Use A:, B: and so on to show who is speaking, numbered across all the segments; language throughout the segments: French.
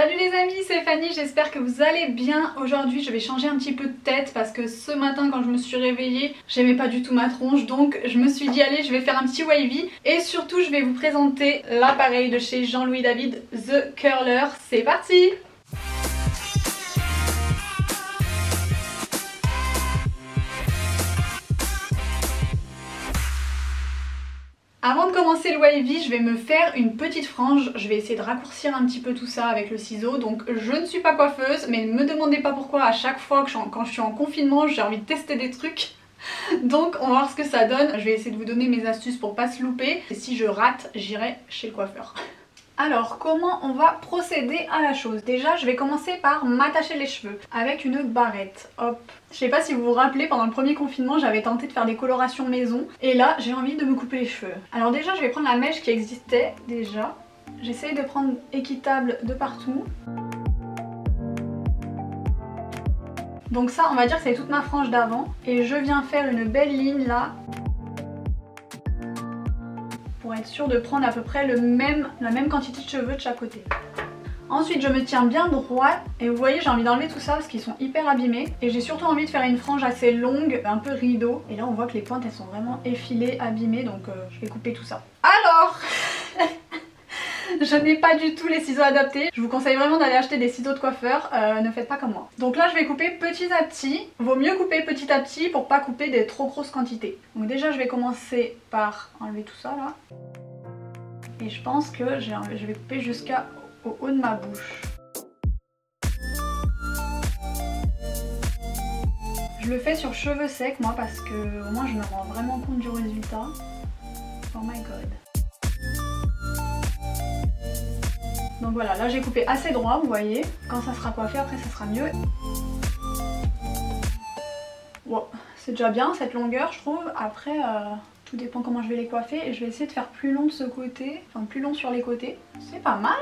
A: Salut les amis, c'est Fanny, j'espère que vous allez bien. Aujourd'hui je vais changer un petit peu de tête parce que ce matin quand je me suis réveillée, j'aimais pas du tout ma tronche, donc je me suis dit allez je vais faire un petit wavy. Et surtout je vais vous présenter l'appareil de chez Jean-Louis David, The Curler. C'est parti! Avant de commencer le wavy, je vais me faire une petite frange. Je vais essayer de raccourcir un petit peu tout ça avec le ciseau. Donc je ne suis pas coiffeuse, mais ne me demandez pas pourquoi à chaque fois que quand je suis en confinement, j'ai envie de tester des trucs. Donc on va voir ce que ça donne. Je vais essayer de vous donner mes astuces pour pas se louper. Et si je rate, j'irai chez le coiffeur. Alors comment on va procéder à la chose? Déjà je vais commencer par m'attacher les cheveux avec une barrette. Hop. Je sais pas si vous vous rappelez, pendant le premier confinement j'avais tenté de faire des colorations maison et là j'ai envie de me couper les cheveux. Alors déjà je vais prendre la mèche qui existait déjà. J'essaye de prendre équitable de partout. Donc ça on va dire que c'est toute ma frange d'avant et je viens faire une belle ligne là. Pour être sûr de prendre à peu près la même quantité de cheveux de chaque côté. Ensuite je me tiens bien droit et vous voyez j'ai envie d'enlever tout ça parce qu'ils sont hyper abîmés. Et j'ai surtout envie de faire une frange assez longue, un peu rideau. Et là on voit que les pointes elles sont vraiment effilées, abîmées, donc je vais couper tout ça. Alors je n'ai pas du tout les ciseaux adaptés. Je vous conseille vraiment d'aller acheter des ciseaux de coiffeur, ne faites pas comme moi. Donc là je vais couper petit à petit. Vaut mieux couper petit à petit pour pas couper des trop grosses quantités. Donc déjà je vais commencer par enlever tout ça là. Et je pense que je vais couper jusqu'au haut de ma bouche. Je le fais sur cheveux secs moi parce que au moins je me rends vraiment compte du résultat. Oh my god. Donc voilà, là j'ai coupé assez droit, vous voyez. Quand ça sera coiffé, après ça sera mieux. Wow, c'est déjà bien cette longueur je trouve. Après, tout dépend comment je vais les coiffer. Et je vais essayer de faire plus long de ce côté, enfin plus long sur les côtés. C'est pas mal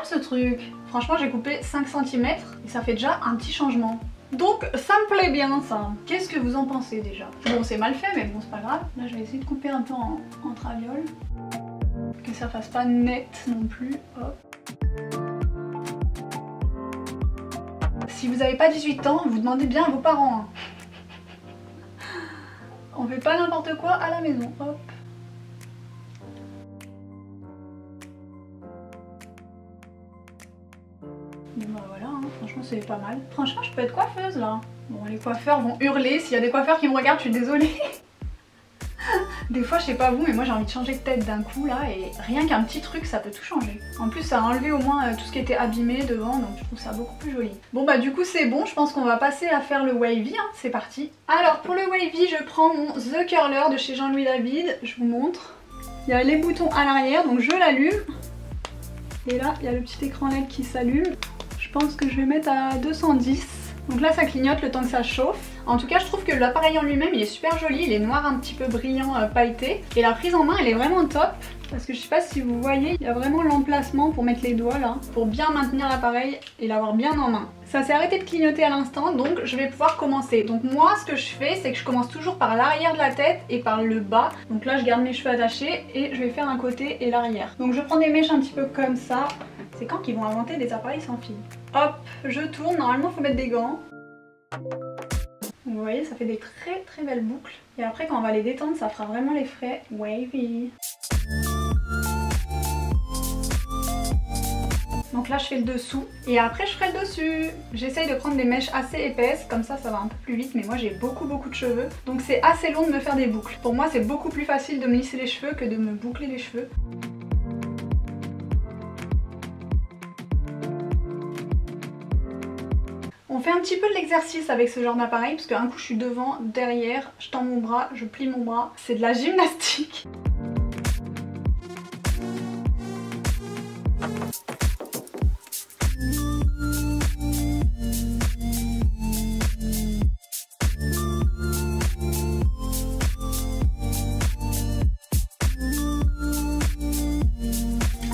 A: ce truc. Franchement j'ai coupé 5 cm et ça fait déjà un petit changement. Donc ça me plaît bien ça. Qu'est-ce que vous en pensez déjà? Bon c'est mal fait mais bon c'est pas grave. Là je vais essayer de couper un peu en traviole. Que ça fasse pas net non plus. Hop. Si vous n'avez pas 18 ans, vous demandez bien à vos parents. On fait pas n'importe quoi à la maison. Hop. Bon bah voilà, hein. Franchement c'est pas mal. Franchement je peux être coiffeuse là. Bon les coiffeurs vont hurler. S'il y a des coiffeurs qui me regardent, je suis désolée. Des fois je sais pas vous mais moi j'ai envie de changer de tête d'un coup là et rien qu'un petit truc ça peut tout changer. En plus ça a enlevé au moins tout ce qui était abîmé devant donc je trouve ça beaucoup plus joli. Bon bah du coup c'est bon, je pense qu'on va passer à faire le wavy, hein. C'est parti. Alors pour le wavy je prends mon The Curler de chez Jean-Louis David, je vous montre. Il y a les boutons à l'arrière donc je l'allume. Et là il y a le petit écran LED qui s'allume. Je pense que je vais mettre à 210. Donc là ça clignote le temps que ça chauffe. En tout cas je trouve que l'appareil en lui-même il est super joli, il est noir un petit peu brillant, pailleté. Et la prise en main elle est vraiment top. Parce que je sais pas si vous voyez, il y a vraiment l'emplacement pour mettre les doigts là. Pour bien maintenir l'appareil et l'avoir bien en main. Ça s'est arrêté de clignoter à l'instant donc je vais pouvoir commencer. Donc moi ce que je fais c'est que je commence toujours par l'arrière de la tête et par le bas. Donc là je garde mes cheveux attachés et je vais faire un côté et l'arrière. Donc je prends des mèches un petit peu comme ça. C'est quand qu'ils vont inventer des appareils sans fil. Hop, je tourne, normalement il faut mettre des gants. Vous voyez, ça fait des très belles boucles. Et après quand on va les détendre, ça fera vraiment l'effet wavy. Donc là je fais le dessous et après je ferai le dessus. J'essaye de prendre des mèches assez épaisses, comme ça ça va un peu plus vite mais moi j'ai beaucoup de cheveux. Donc c'est assez long de me faire des boucles. Pour moi c'est beaucoup plus facile de me lisser les cheveux que de me boucler les cheveux. On fait un petit peu de l'exercice avec ce genre d'appareil parce qu'un coup je suis devant, derrière, je tends mon bras, je plie mon bras. C'est de la gymnastique.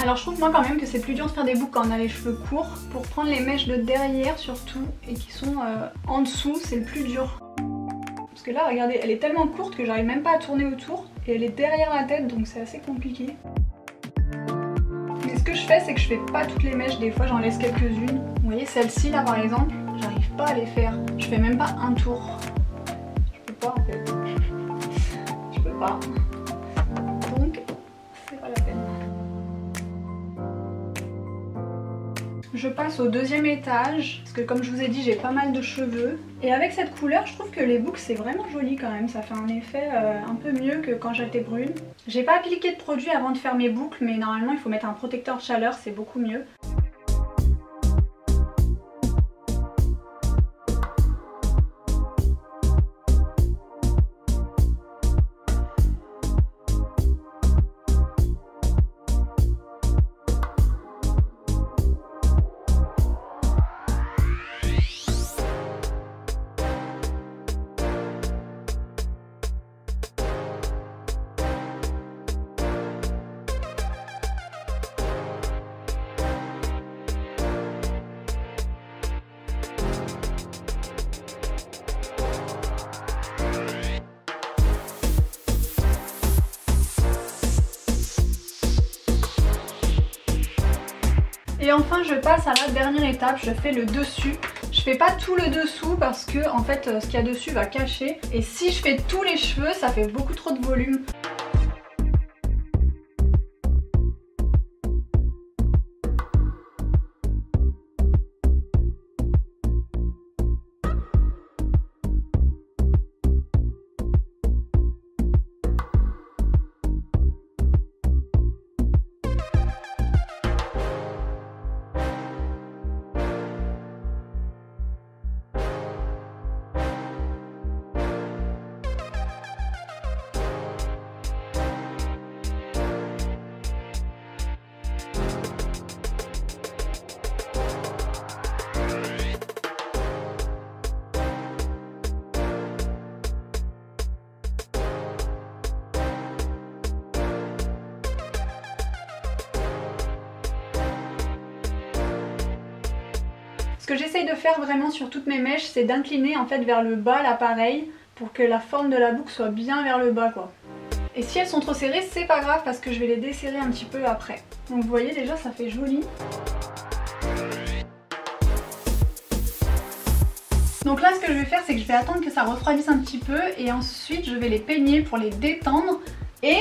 A: Alors je trouve moi quand même que c'est plus dur de faire des boucles quand on a les cheveux courts. Pour prendre les mèches de derrière surtout et qui sont en dessous, c'est le plus dur. Parce que là regardez, elle est tellement courte que j'arrive même pas à tourner autour et elle est derrière la tête donc c'est assez compliqué. Mais ce que je fais, c'est que je fais pas toutes les mèches, des fois j'en laisse quelques-unes. Vous voyez celle-ci là par exemple, j'arrive pas à les faire. Je fais même pas un tour. Je peux pas en fait. Je peux pas. Donc c'est pas la peine. Je passe au deuxième étage, parce que comme je vous ai dit, j'ai pas mal de cheveux. Et avec cette couleur, je trouve que les boucles, c'est vraiment joli quand même. Ça fait un effet un peu mieux que quand j'étais brune. J'ai pas appliqué de produit avant de faire mes boucles, mais normalement, il faut mettre un protecteur de chaleur, c'est beaucoup mieux. Et enfin je passe à la dernière étape, je fais le dessus. Je fais pas tout le dessous parce que en fait ce qu'il y a dessus va cacher. Et si je fais tous les cheveux, ça fait beaucoup trop de volume. Ce que j'essaye de faire vraiment sur toutes mes mèches, c'est d'incliner en fait vers le bas l'appareil pour que la forme de la boucle soit bien vers le bas quoi. Et si elles sont trop serrées, c'est pas grave parce que je vais les desserrer un petit peu après. Donc vous voyez déjà ça fait joli. Donc là ce que je vais faire c'est que je vais attendre que ça refroidisse un petit peu et ensuite je vais les peigner pour les détendre. Et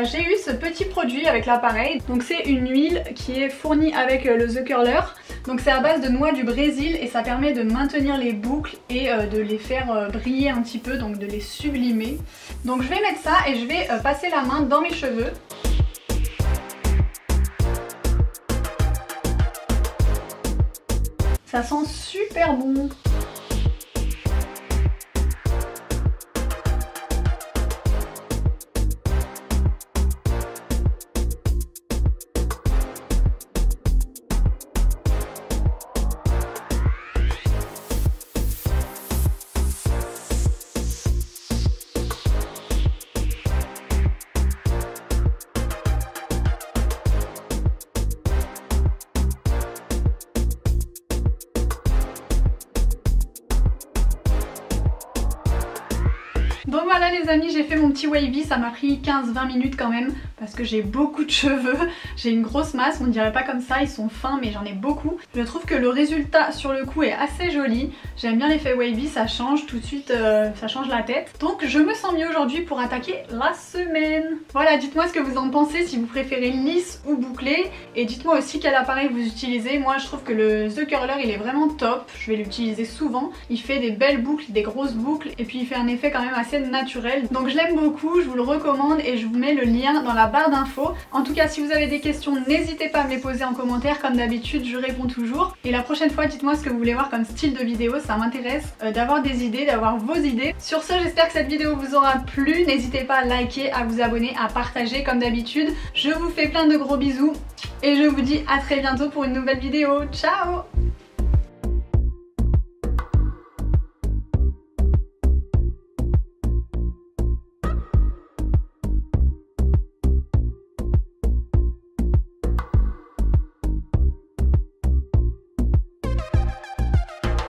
A: j'ai eu ce petit produit avec l'appareil, donc c'est une huile qui est fournie avec le The Curler. Donc c'est à base de noix du Brésil et ça permet de maintenir les boucles et de les faire briller un petit peu, donc de les sublimer. Donc je vais mettre ça et je vais passer la main dans mes cheveux. Ça sent super bon. Donc voilà les amis, j'ai fait mon petit wavy, ça m'a pris 15-20 minutes quand même parce que j'ai beaucoup de cheveux, j'ai une grosse masse, on ne dirait pas comme ça, ils sont fins mais j'en ai beaucoup. Je trouve que le résultat sur le coup est assez joli, j'aime bien l'effet wavy, ça change tout de suite, ça change la tête. Donc je me sens mieux aujourd'hui pour attaquer la semaine. Voilà, dites-moi ce que vous en pensez, si vous préférez lisse ou bouclé et dites-moi aussi quel appareil vous utilisez. Moi je trouve que le The Curler il est vraiment top, je vais l'utiliser souvent, il fait des belles boucles, des grosses boucles et puis il fait un effet quand même assez naturel. Donc je l'aime beaucoup, je vous le recommande et je vous mets le lien dans la barre d'infos. En tout cas si vous avez des questions n'hésitez pas à me les poser en commentaire, comme d'habitude je réponds toujours. Et la prochaine fois dites-moi ce que vous voulez voir comme style de vidéo, ça m'intéresse d'avoir des idées, d'avoir vos idées. Sur ce j'espère que cette vidéo vous aura plu, n'hésitez pas à liker, à vous abonner, à partager comme d'habitude. Je vous fais plein de gros bisous et je vous dis à très bientôt pour une nouvelle vidéo. Ciao!